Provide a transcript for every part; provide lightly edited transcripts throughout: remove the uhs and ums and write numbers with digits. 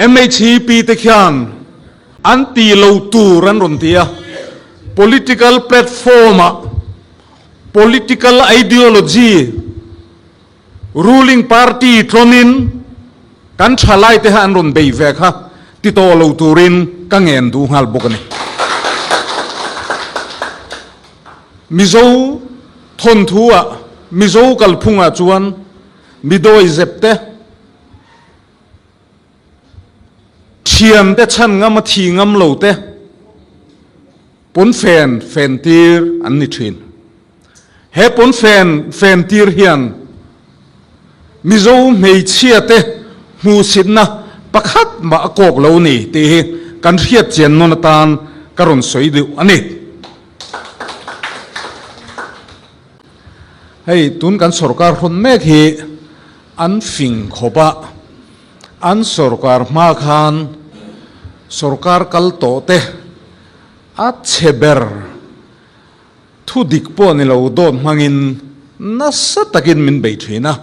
MHP te khian anti lo tu ran ron tia political platform political ideology ruling party tronin kan thalai te han ron bei ve kha ti to lo turin ka ngen du hal bokani mizo thon thua mizo kal phunga chuan midoi zepte thiam te chan ngam thi ngam lo te pon fen tir an ni thin he pon fen tir hian mizo mei chia te mu sidna pakhat ma kok lo ni te kan riat chen non tan karon soi du ani hei tun kan sarkar hon mek hi an fing khoba an sarkar ma khan sarkar kal to te a cheber thu dik po ni lo don mangin nasa takin min bei thina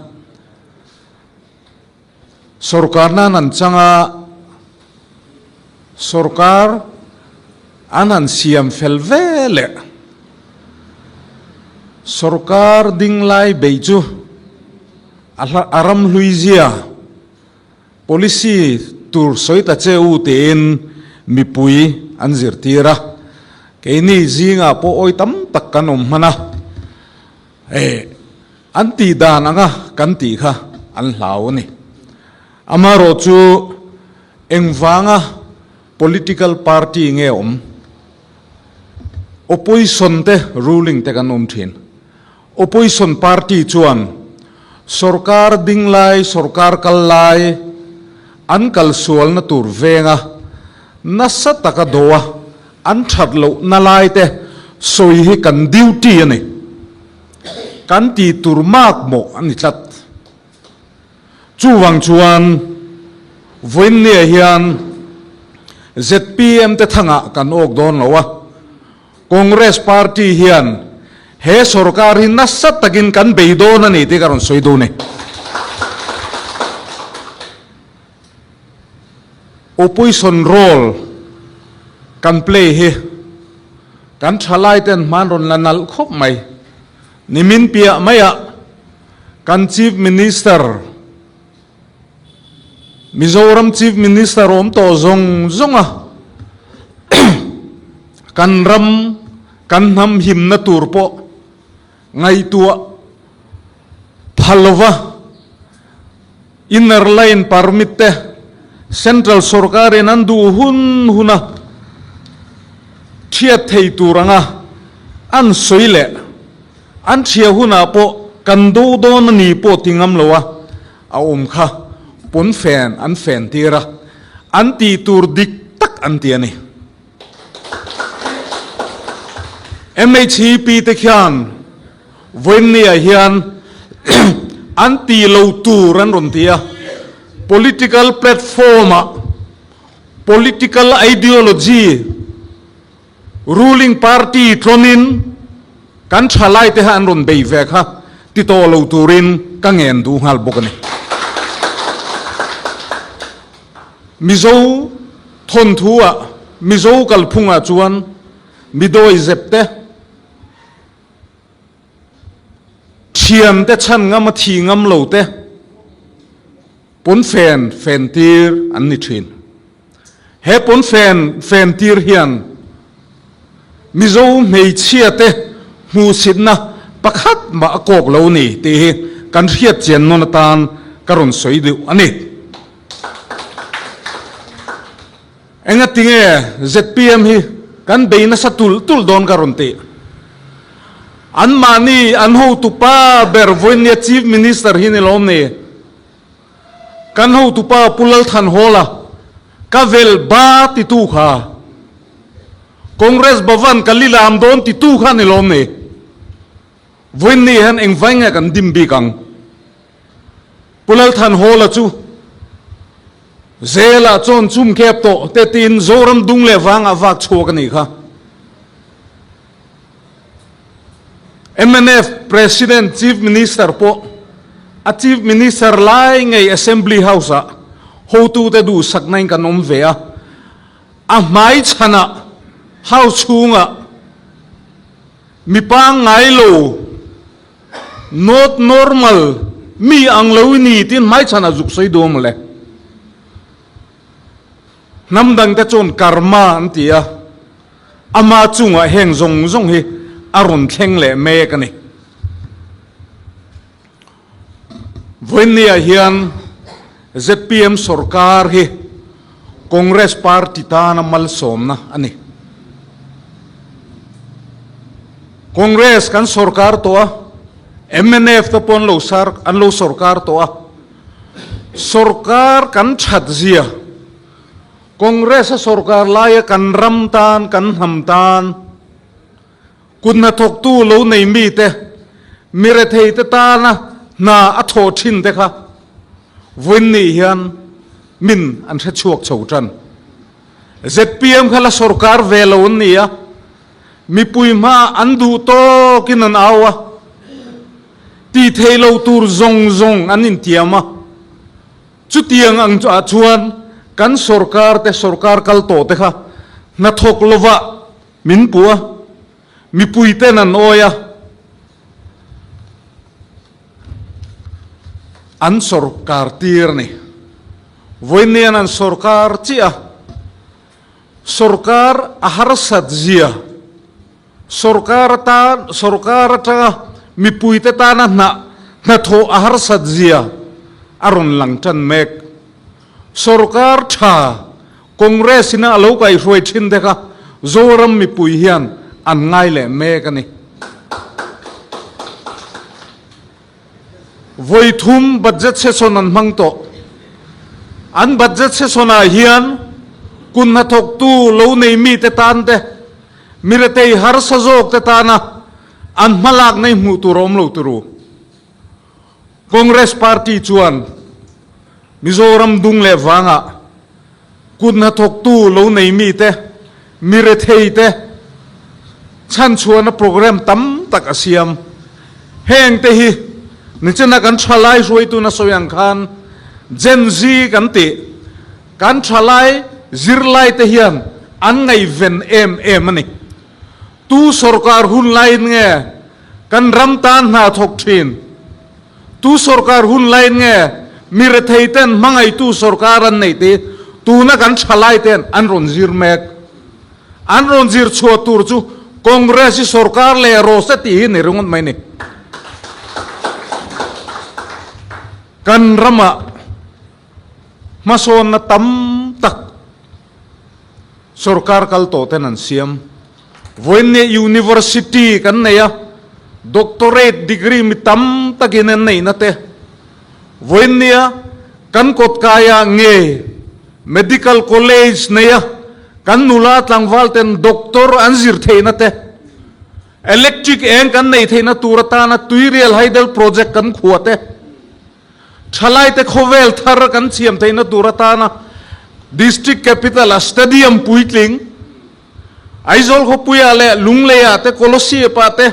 sarkar na nan changa sarkar anan siam felvele sarkar dinglai beiju aram luizia policy tur soita cheu ten mipui anzir tira keini zinga po oi tam tak kanom mana anti dananga kanti kha an hlauni amaro chu engwanga political party nge opposition te ruling te kanom thin opposition party chuan sarkar dinglai sarkar kallai an kal sual na tur venga nasa taka doa an thatlo nalai te soi hi kan duty ani kan ti tur mak mo ani tlat chuwang chuan voin ne hian ZPM te thanga kan ok don lowa Congress party hian he sarkar hi nasa takin kan beidon ani te karon soido ne opposition role kan play hi kan thalai ten manron lanal khop mai nimin pia maya kan chief minister Mizoram chief minister om to zonga kan ram kan nam him na turpo ngai tua phalwa inner line permit te central sarkar nandu huna thia thei turanga an soile an thia huna po kan do don ni po tingam lowa a kha pon an fen tira an ti tur dik tak an ti ani MHP te khian voin nia hian anti lo tur an ron tia political platform political ideology ruling party tronin kan thalai te han ron bei ve kha ti to lo turin ka ngen du hal bokani mizo thon thua mizo kal phunga chuan midoi zepte thiam te chan ngam thi ngam lo te pon fen tir an ni thin he pon fen tir hian mizo mei chia te mu sidna pakhat ma kok lo ni te kan riat chen non tan karon soi du ani enga tinge ZPM hi kan beina sa tul don karon te an mani an ho tu pa ber voinia chief minister hi ni lom ne kan ho tu pa pulal than hola ka vel ba ti tu kha Congress Bhavan kalilam don ti tu kha ni lom ne voin ni han engwanga kan dimbi kang pulal than hola chu zela chon chum khep to te tin zoram dung le wanga wak chok ni kha MNF president chief minister po a chief minister lai ngai assembly house a hô tu te du sak nai kan om ve a mai chana hau chunga mi pa ngai lo not normal mi ang lo ni tin mai chana juk soi dom le nam dang te chon karma an tia ama chunga heng zong zong hi aron thleng le me ka ni voinia hian ZPM sarkar hi Congress party ta na mal som na ani Congress kan sarkar to MNF ta pon lo sar an lo sarkar to sarkar kan chat zia Congress sarkar lai kan ramtan kan hamtan kun na thok tu lo nei mi te mire thei te ta na atho thin te kha voin ni hian min an the chuak chho tran ZPM khala sarkar velo nia mi puima andu to kinan awa ti thelo tur zong zong anin tiama chu tiang ang chuan kan sarkar te sarkar kal to te kha na thok lova min puwa mi puite nan oya an sarkar tir ni voinian an sarkar chia sarkar ahar sat zia sarkar ta mi puite ta na tho ahar sat zia aron lang tan mek sarkar tha Congress ina alo kai roi thin de ka zoram mi pui hian an ngai le mek ani voi thum budget session an mang to an budget session a hian kun na thok tu lo nei mi te tan te mire te har sa jok te tana an malak nei mu tu rom lo tu ru Congress party chuan Mizoram dung le wanga kun na thok tu lo nei mi te mire thei te chan chuan program tam tak asiam heng te hi ni chena kan thalai roi tu na soyang khan Gen Z kan ti kan thalai zirlai te hian an ngai ven em ani tu sarkar hun lain nge kan ramtan na thok thin tu sarkar hun lain nge mire theiten mangai tu sarkar an nei te tu na kan thalai ten an ron zir mek an ron zir chho tur chu Congress sarkar le ro se ti ni rungot mai ni kan rama mason na tam tak sarkar kal to tenan siam voine university kan neya doctorate degree mi tam takin nei na te voine kan kot kaya nge medical college neya kan nula tlangwal ten doctor anzir theina te electric eng kan nei theina turata na tuirial haidel project kan khuate thalai te khovel thar kan chiam theina turata na district capital stadium puitling aizol kho puya le lungle ya te kolosi pa te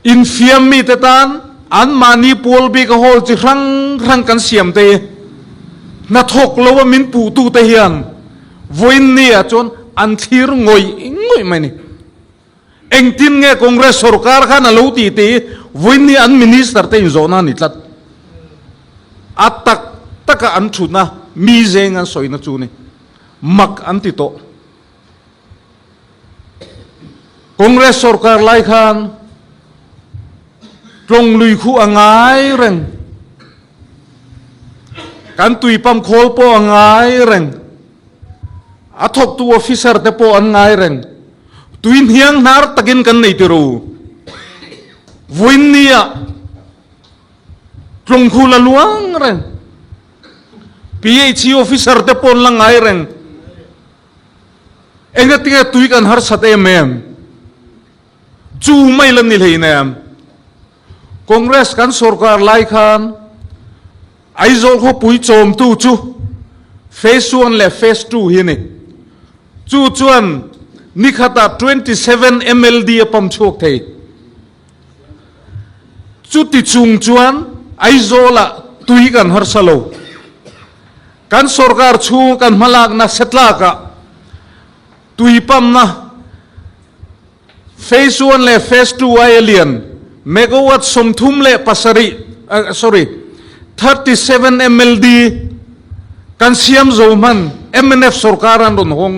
infiam mi te tan an mani pol bi ka hol chi rang kan siam te na thok lo min pu tu te hian voin nia chon an thir ngoi mai ni engtin nge Congress sarkar khan alo ti ti voin ni an minister te in zona ni tlat atak taka an thuna mi zeng an soina chu ni mak an ti to Congress sarkar lai khan tlong lui khu angai reng kan tui pam khol po angai reng athok tu officer te po angai reng tuin hiang nar takin kan nei tiru voin nia tlong khu la luang reng PhD officer te pon lang ai reng enga tinga tui kan har sat em chu mai lan ni leinem Congress kan sarkar lai khan aizol kho pui chom tu chu phase 1 le phase 2 hi ni chu chuan nikhata 27 MLD pam chok thei chu ti chung chuan aizola tui kan har salo kan sarkar chu kan malak na setlaka tuipam na phase 1 le phase 2 alien megawatt somthum le pasari 37 mld kan siam zoman MNF sarkaran ron hong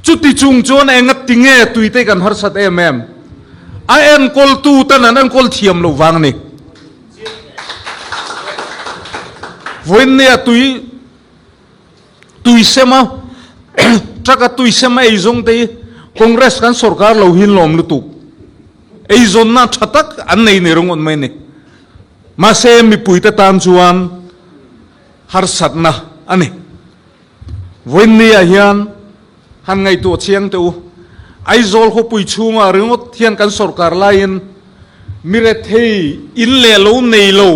chuti chung chon engat tinge tuite kan harsat an kol tu tanan an kol thiam lo wang ni voin ne tui sema traka tui sema ei zong te congress kan sarkar lo hin lom lu tu ei zon na thatak an nei ne rong on mai ni ma se mi puite tan chuan harsat na ani voin ne hian han ngai tu chiang tu ai zol ho pui chunga ringot thian kan sarkar lain mire thei in le lo nei lo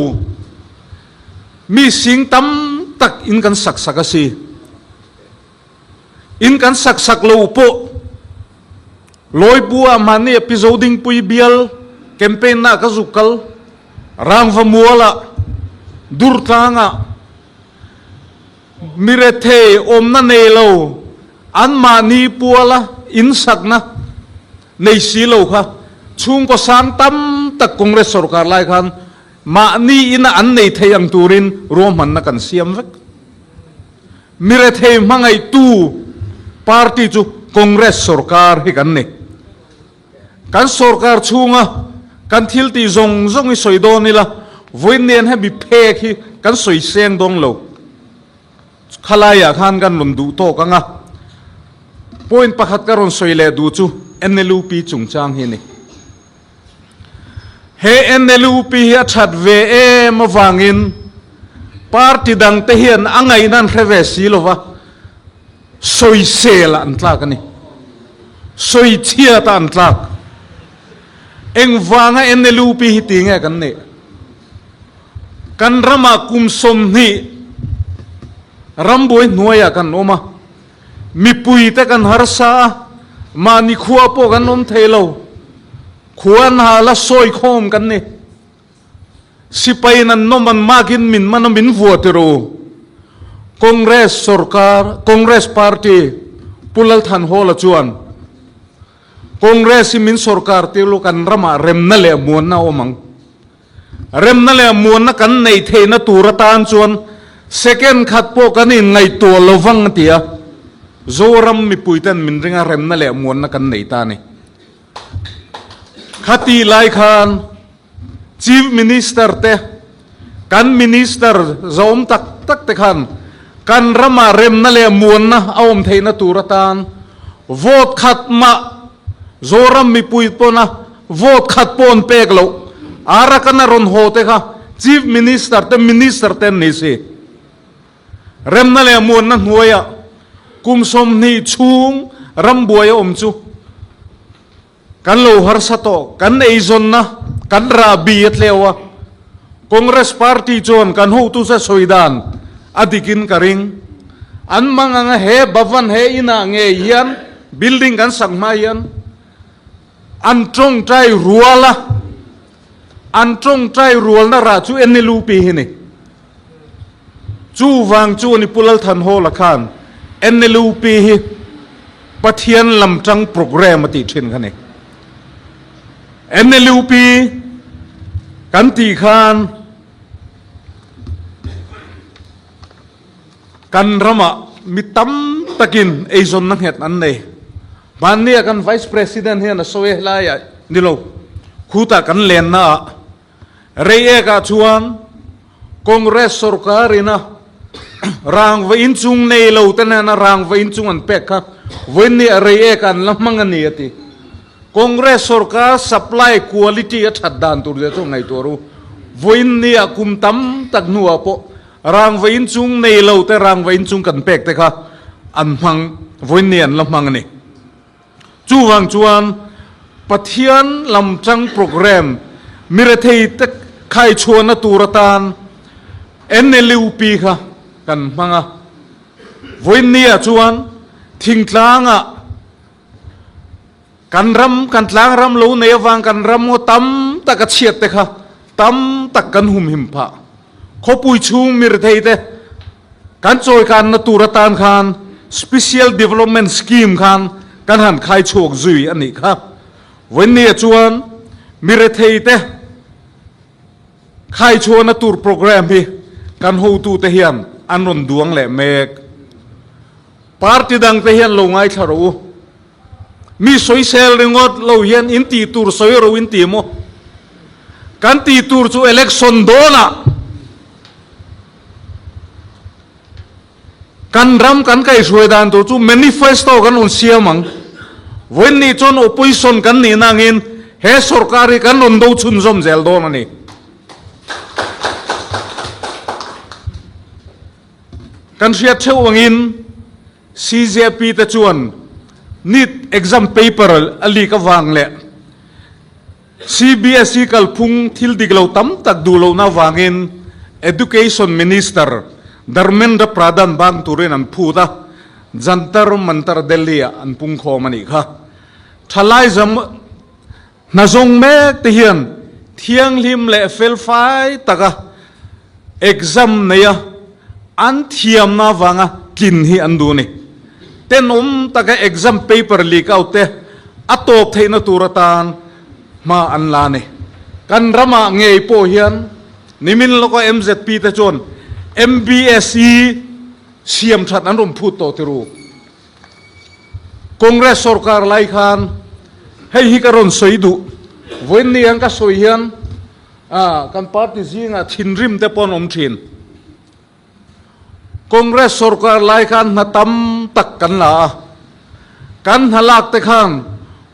mi sing tam tak in kan sak sakasi in kan sak lo po loi bua mani episoding pui bial campaign na ka zukal rang va muala dur tanga mire thei om na nei lo an mani puala in sakna nei si lo kha chung ko sang tam tak congress sarkar lai khan ma ni ina an nei theyang turin roman na kan siam vek mire thei mangai tu party chu congress sarkar hi kan ne kan sarkar chunga kan thil ti zong i soidon nila voinen ha bi phek hi kan soi seng dong lo khalaya khan kan lundu to kanga point pakhat karon soile du chu NLUP chungchang hi ni he NLUP hi that ve ma wangin party dang te hian angai nan reve silova soi sel an tlak ani soi chia ta an tlak eng wanga NLUP hi tinge kan ne kan rama kum som ni ramboi noya kan oma mi pui te kan harsa mani khuwa po kan om thelo khuan hala soi khom kan ne sipai nan noman magin min manamin votero congress sarkar congress party pulal than hola chuan congress min sarkar telo kan rama remna le mon na omang remna le mon na kan nei theina turatan chuan second khat po kan in ngai to lovang tia zoram mi puitan min ringa remna le mon na kan nei ta ni khati lai khan chief minister te kan minister zom tak te khan kan rama remna le mon na aom theina turatan vote khat ma zoram mi puit po na vote khat pon pek lo ara kana ron hote kha chief minister te ni se remna le mon na hnuaya kum som ni chung ram buaya om chu kan lo har sato kan ei zon na kan ra bi atlewa congress party chon kan ho tu sa soidan adikin karing an manga he bavan he ina nge hian building kan sangma hian an trong trai rual na ra chu NLUP hi ni chu wang chu ni pulal than ho la khan NLUP hi pathian lamtang program ati thin khane NLUP kan ti khan kan rama mitam takin eizon nang het an nei bania kan vice president hian soe la ya nilo khuta kan len na reye ka chuan congress sarkar ina rang va in chung nei lo tana na rang va in chung an pek kha voini reye kan lamang ani ati congress sarkar supply quality a thaddan tur de chu ngai toru voini akum tam tak nuwa po rang va in chung nei lo te rang va in chung kan pek te kha an mang voini an lamang ani chu wang chuan pathian lamchang program mirathei te khai chuana turatan NLUP kha kan manga voinia chuan thingtlanga kan tlang ram lo nei wang kan ram ngo tam tak a chiat te kha tam tak kan hum him pha khopui chung mir thei te kan choi kan na turatan khan special development scheme khan kan han khai chok zui ani kha wen ni chuan mire thei te khai chuan na tur program hi kan ho tu te hian an ron duang le mek party dang te hian lo ngai tharo mi soi sel ringot lo hian in ti tur soi ro in ti mo kan ti tur chu election dona kan ram kan kai suai dan tu chu manifesto kan un siamang wen ni chon opposition kan ni nangin he sarkari kan ron do chun zom zel don ani kan sia theu angin CJP te chuan need exam paper ali ka wang le CBSE kalphung thil diglo tam tak dulo na wangin education minister Dharmendra Pradhan bang turin an phuta jantar mantar Delhi an pung kho mani kha thalai jam na zong me te hian thiang lim le fel fai taka exam neya an thiam na wanga kin hi an du ni tenom taka exam paper leak out te atop theina turatan ma an la ne kan rama ngei po hian nimin loko MZP te chon MBSE siam that an rom phut to tiru Congress sarkar lai khan hei hi karon soidu wen ni ang ka soi hian kan party zinga thinrim te pon om thin Congress sarkar lai khan na tam tak kan la kan halak te khan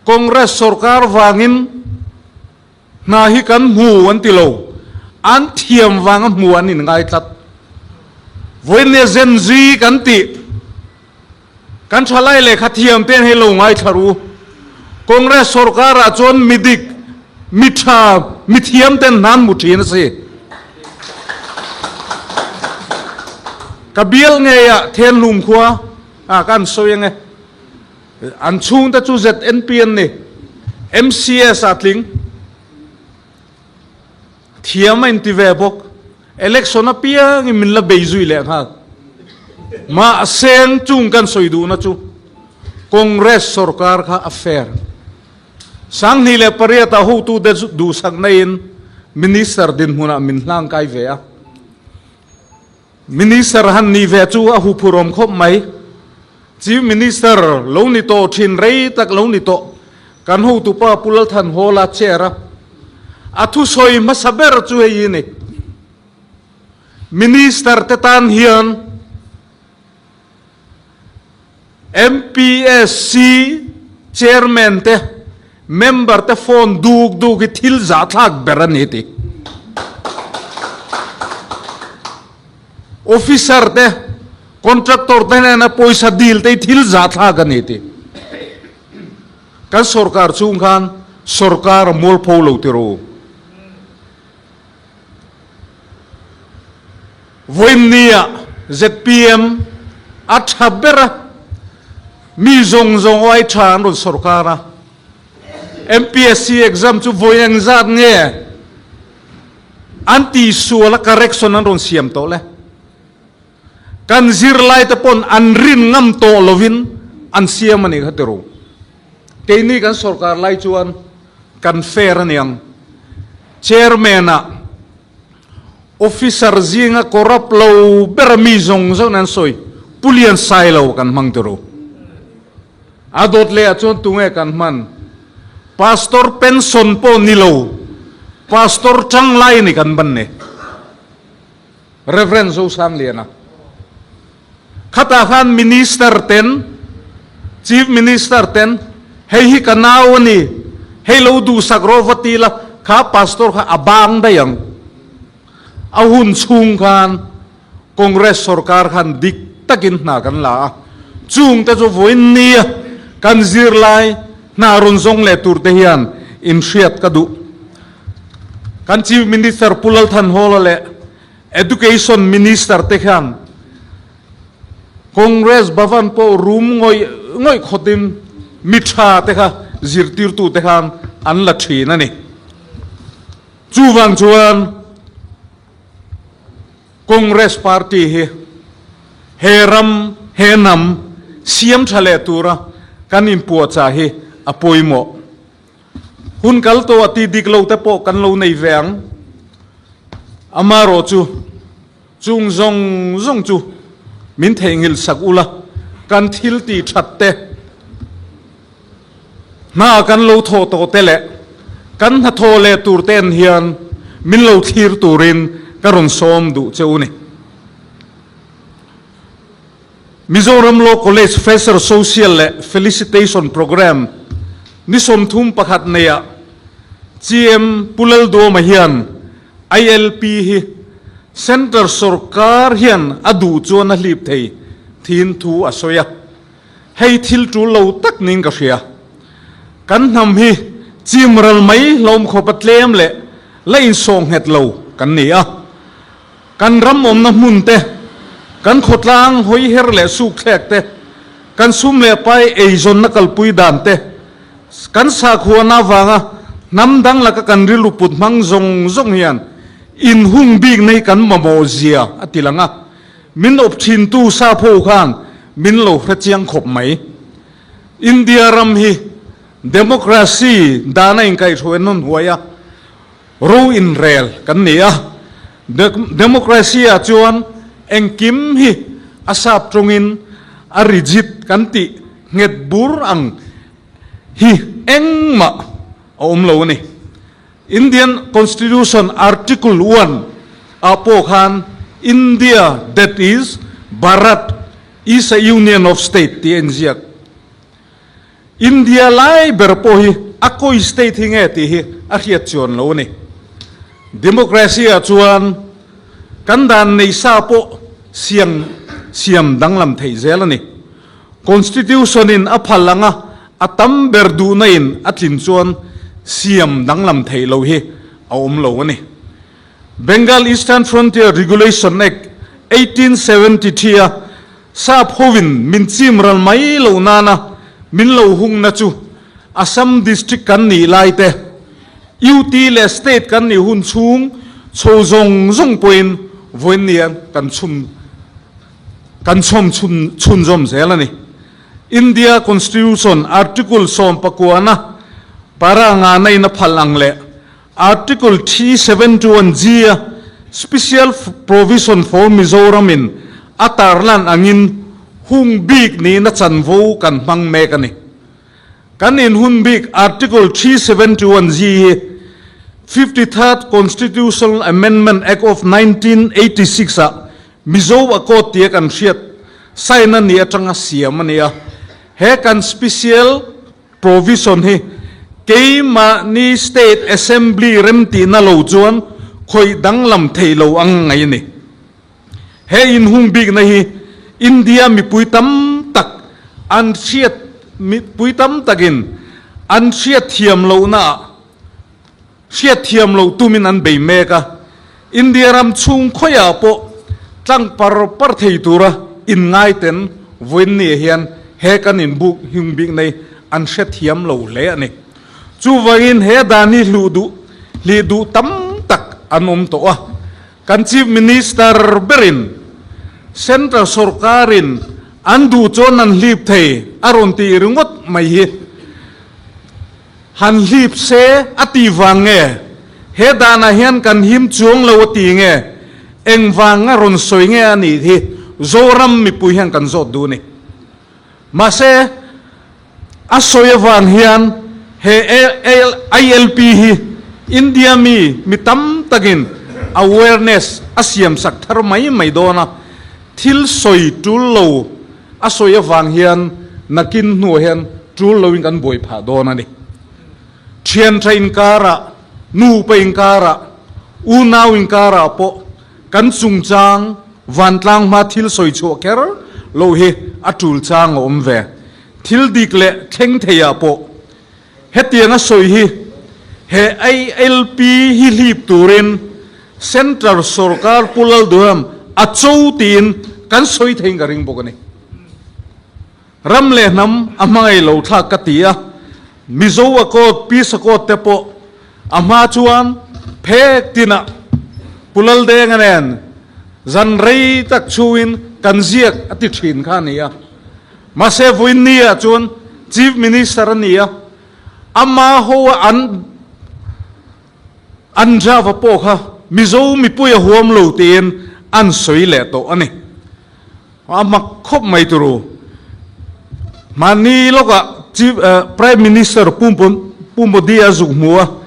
Congress sarkar wangin na hi kan mu an tilo an thiam wang mu an in ngai tat wen ne zen zi kan ti kan chalai le khathiam ten helo ngai tharu Congress sarkar a chon midik mitha mithiam ten nan muthin se kabil nge ya then lum khwa kan soyeng nge an chung ta chu ZNPN ne MCS atling thiam in ti ve bok election apia ngi min la beizui le ha ma seng chung kan soidu na chu Congress sarkar kha affair sang ni le pariata hu tu de du sang nain minister din huna min hlang kai ve a minister han ni ve chu a hu phurom khop mai chief minister lo ni to thin rei tak lo ni to kan hu tu pa pulal than hola chera athu soi masaber chu he ni minister te tan hian MPSC chairman te member te phone duk ki thil za thak berani ti officer te contractor te na poisa deal te thil za thak ani ti kan sarkar chung khan sarkar mol pholo ti ro voimnia ZPM athabera mi zong oi than ro sarkara MPSC exam chu voyang zat nge anti suala correction an ron siam to le kan zir lai te pon an rin ngam to lovin an siam ani khatero te ni kan sarkar lai chuan kan fair aniang chairman a officer zinga corrupt lo bermi zong nan soi pulian sailo kan mangtero adot le achon tunge kan man pastor pension po nilo pastor changlai ni kan ban ne reverend zo sang liana khata khan minister ten chief minister ten hei hi kanaw ni hei lo du sakrovati la kha pastor kha abang dayang ahun chung khan Congress sarkar khan dik takin na kan la chung ta zo voin ni kan zir lai na ron zong le tur te hian in hriat ka du kan chief minister pulal than hol le education minister te khan Congress bhavan po room ngoi khotim mitha te kha zirtir tu te khan an la thina ni chuwang chuan Congress party hi heram henam siam thale tura kan impua cha hi apoimo hun kal to ati diklo te po kan lo nei veng amaro chu chung zong chu min thengil sakula kan thil ti thatte na kan lo tho to tele kan ha tho le tur ten hian min lo thir turin karon som du cheuni Mizoram Law College Fresher Social Felicitation Program ni som thum pakhat neya GM pulal do mahian ILP hi Center Sarkar hian adu chuan a hlip thei thin thu asoya hei thil tu lo tak ning ka hria kan nam hi chimral mai lom khopatlem le lein song het lo kan nia kan ram om na mun te kan khotlang hoi her le suk thek te kan sum le pai eizon na kalpui dan te kan sa khuana wanga namdang la ka kan rilu put mang zong hian in hung big nei kan mamozia atilanga min op thin tu sa pho khan min lo hrachiang khop mai India ram hi democracy dana in kai thoenon huaya ro in rel kan nia democracy a chuan engkim hi asap trongin a rigid kan ti nget bur ang hi engma om lo ni Indian Constitution Article 1 apo khan India that is Bharat is a union of state tienziak India lai berpo hi akoi state hinge ti hi a hiat chon lo ni democracy a chuan kan dan nei sa po siam danglam thei zel ni constitution in a phalanga atam berdu na in atlin chuan siam danglam thei lo hi a om lo ni Bengal Eastern Frontier Regulation Act 1873 sa phovin min chimral mai lo nana min lo hung na chu Assam district kan ni lai te UT le state kan ni hun chung cho zong point voinian kan som chun zom zelani India Constitution Article som pakuana para nga nay na phalang le Article 371G special provision for Mizoram in atarlan angin hung big ni na chanvo kan mang me kani kanin hun big Article 371G 53rd Constitutional Amendment Act of 1986 a Mizo Accord tiya kan siat sign na niya tanga siyam niya he kan special provision hi kay ma ni State Assembly remti na lo chuan khoi danglam thei lo ang ngai ni he in hung big na hi India mi puitam tak an siat mi puitam takin an siat thiam lo na siat thiam lo tumin an bei meka India ram chung khoya po tlang par thei tura in ngai ten voin ni hian he kan in buk hung big nei an siat thiam lo le ani chu wangin he dani li du tam tak anom to a kan chief minister berin central sarkarin andu chon an lip thei aron ti ringot mai hi han lip se ati wange he dana hian kan him chuang lo ti nge eng wanga ron soi nge ani hi zoram mi pu hian kan zot du ni ma se asoya wang hian he ILP hi India mi tam takin awareness asiam sak thar mai dona thil soi tul lo asoya wang hian nakin nu hian tul lo in kan boi pha dona ni thian train kara nu pe in kara u naw in kara po kan chung chang van tlang ma thil soi chu ker lo hi atul chang om ve thil dik le theng theya po hetianga soi hi he ILP hi lip turin central sarkar pulal duam achou tin kan soi theng ka ring bokani ram le nam amangai lo tha katia Mizo Accord peace accord te po ama chuan phek tina pulal de nganen zan rei tak chuin kan ziak ati thin kha nia ma se voin nia chun chief minister nia ama ho an java po kha mizo mi puya huam lo tin an soi le to ani ama khop mai turu mani loka chief prime minister pumpodia zugmua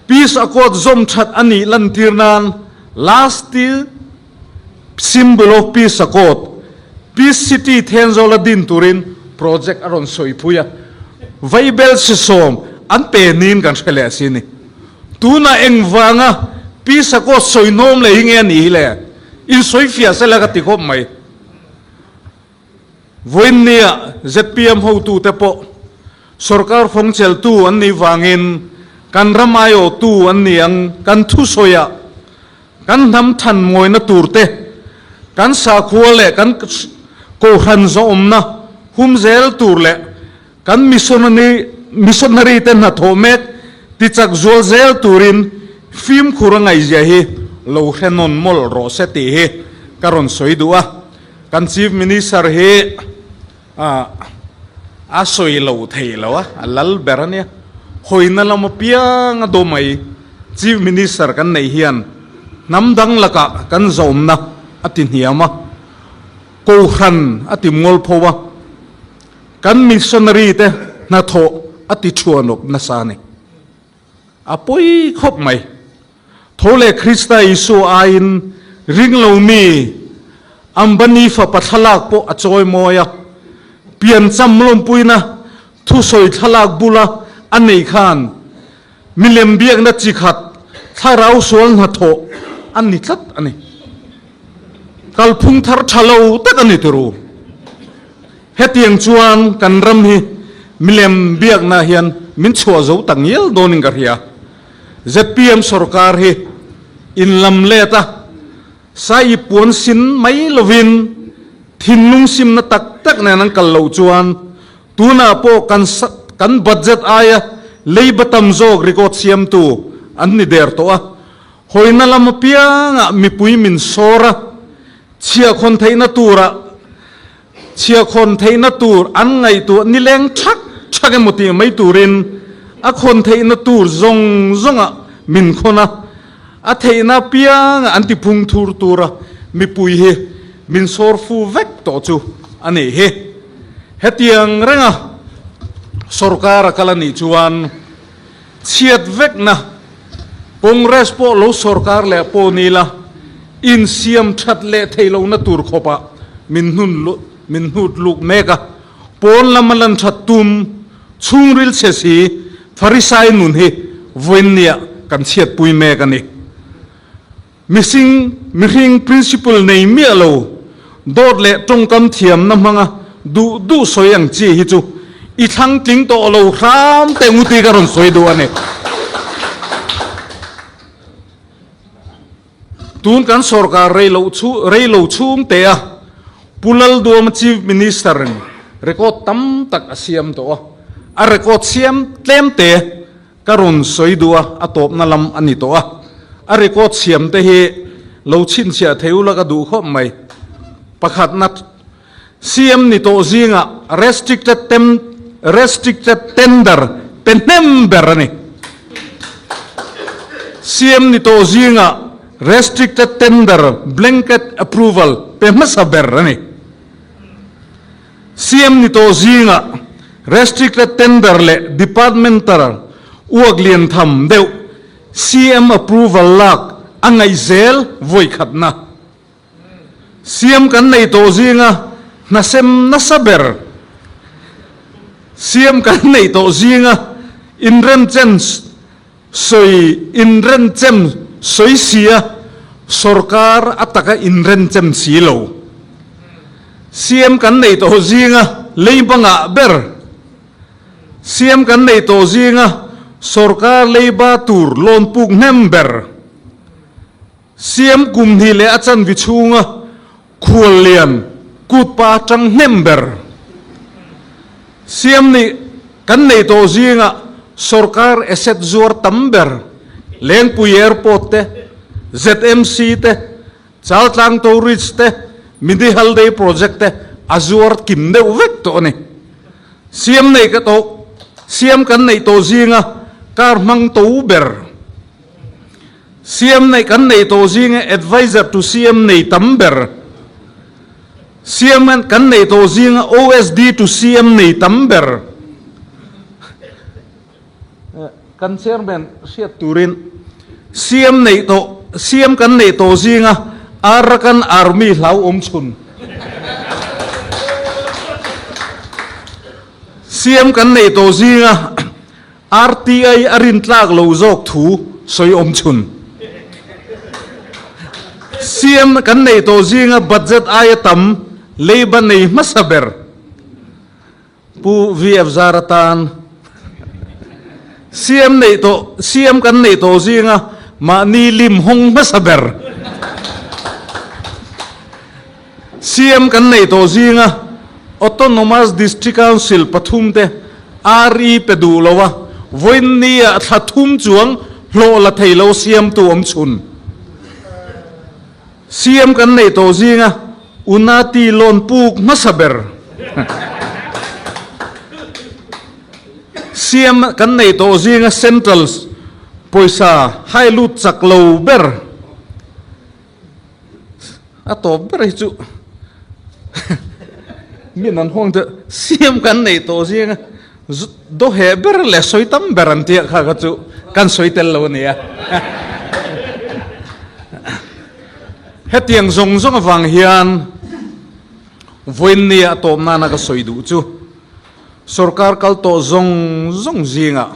peace accord zom chat ani lan tirnan last year symbol of peace accord peace city thenzola din turin project aron soipuya vaibel sisom an penin kan khale asini tuna engwanga peace accord soinom le ingen ile in soifia sela ka tikop mai voinia zpm ho tu te po sarkar phongchel tu an ni wangin kan ramayo tu an ni ang kan thu soya kan nam than moi na turte kan sa khuale kan ko han zo omna humzel turle kan missionary ten na thomek ti chak zol zel turin film khurangai ja hi lo henon mol ro se ti hi karon soidua kan chief minister he a soi lo thei lo a lal berania hoina lam piang do mai chief minister kan nei hian namdang laka kan zomna atin hiama ko khan ati mol phowa kan missionary te na tho ati chuanop na sani apoi khop mai thole krista isu ain ringlo mi ambani fa pathalak po achoi moya pian chamlom puina thu soi thalak bula anei khan milem biak na chikhat tharau sol na tho ani tlat ani kalphung thar thalo tak ani turu hetiang chuan kan ram hi milem biak na hian min chua zo tangiel doning garia zpm sarkar hi in lam leta sai pon sin mai lovin thinlung sim na tak tak na nang kallo chuan tuna po kan budget aya leibatam jog record siam tu an ni der to a hoina lam pianga mi pui min sora chia khon theina tura chia khon theina tur an ngai tu ni leng thak thake moti mai turin a khon theina tur zong zonga min khona a theina pianga anti phung thur tura mi pui he min sor fu vek to chu ani he hetiang renga sarkar kalani chuan chiat vek na congress po lo sarkar le po nila in siam that le thailo na tur khopa min hut luk meka pon lamalan thattum chungril chesi farisai nun he voinia kan chiat pui meka ni missing principle nei mi alo dot le tongkam thiam na manga du soyang chi hi chu i thang ting to lo ram te nguti karon soi do ane tun kan sarkar reilo chum te a pulal duam chief minister record tam tak asiam to a record siam tlem te karon soi do atop na lam ani to a record siam te hi lo chin sia theula ka du khop mai pakhat na CM ni to zinga restricted tender penember ni CM ni to zinga restricted tender blanket approval pemasaber ni CM ni to zinga restricted tender le departmental uaglian tham deu CM approval lak angai zel voi khatna CM kan nei to zinga nasem nasaber CM kan nei to zinga inrem chem soi sia sarkar ataka inrem chem silo CM kan nei to zinga leibanga ber CM kan nei to zinga sarkar leiba tur lon puk member CM kum hi le achan vichunga khualian kutpa chang member CM ni kan nei to zinga sarkar asset zuar tamber leng pu airport te ZMC te chal tlang to rich te midi halde project te azuar kim de uvek to ni siam nei ka to siam kan nei to zinga kar mang to ber siam nei kan nei to zinga advisor to siam nei tamber siam kan nei to zinga OSD to siam nei tamber kan chairman siat turin siam nei to siam kan nei to zinga arakan army hlau chun siam kan nei to zinga RTI arin tlak lo zok thu soi chun siam kan nei to zinga budget ay tam leiban nei masaber pu VF zaratan siam kan nei to zinga ma ni lim hong masaber siam kan nei to zinga autonomous district council pathum te RE pedulowa voin ni thathum chuang lo la thailo siam tu chun siam kan nei to zinga unati lon puk masaber siam kan nei to zinga central poisa hai lut chak lo ber ato ber chu min an hong te siam kan nei to zinga do he ber le soitam berantia kha ka chu kan soitel lo nia hetiang zong zong awang hian voin nia tom na na ka soidu chu sarkar kal to zong zinga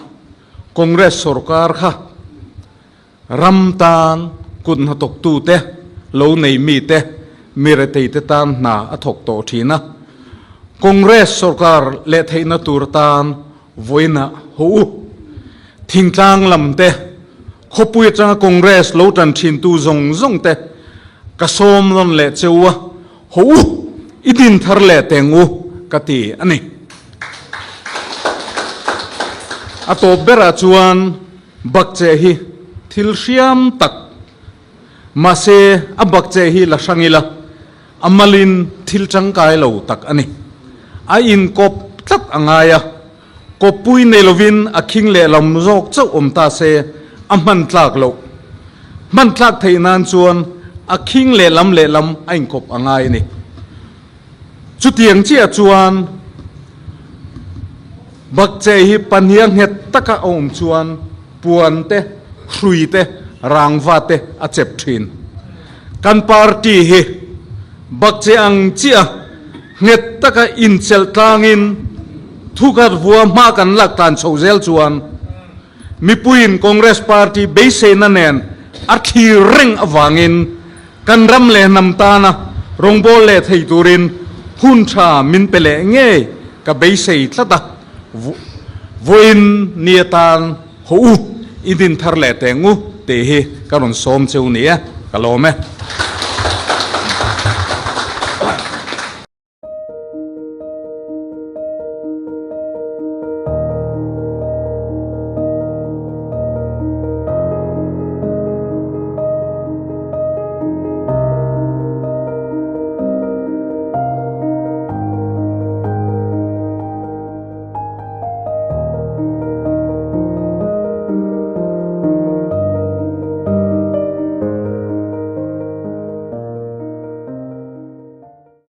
congress sarkar kha ramtan kun hatok tu te lo nei mi te mire te te tan na athok to thina congress sarkar le theina turtan voina ho thingtlang lam te khopui chang congress lo tan thin tu zong te ka som lon le chewa ho idin thar le tengu kati ani ato bera chuan bakche hi thil hriam tak mase a bakche hi la sangila amalin thil changkai lo tak ani a in kop tlat angaya kopui nelovin aking le lam zok chau ta se aman tlak lo man tlak theinan chuan aking le lam ain kop angai ni chutiang chia chuan bakche hi paniang het taka chuan puan te hrui te rangwa te a chep thin kan party hi bakche ang chia nget taka in chel tangin thukat vua ma kan lak tan chozel chuan mipuin congress party beise na nen athi reng awangin kan ram le nam ta na rongbol le thei turin hun tha min pele nge ka beise tlata voin niatan ho idin thar le tengu te hi karon som cheu nia kalome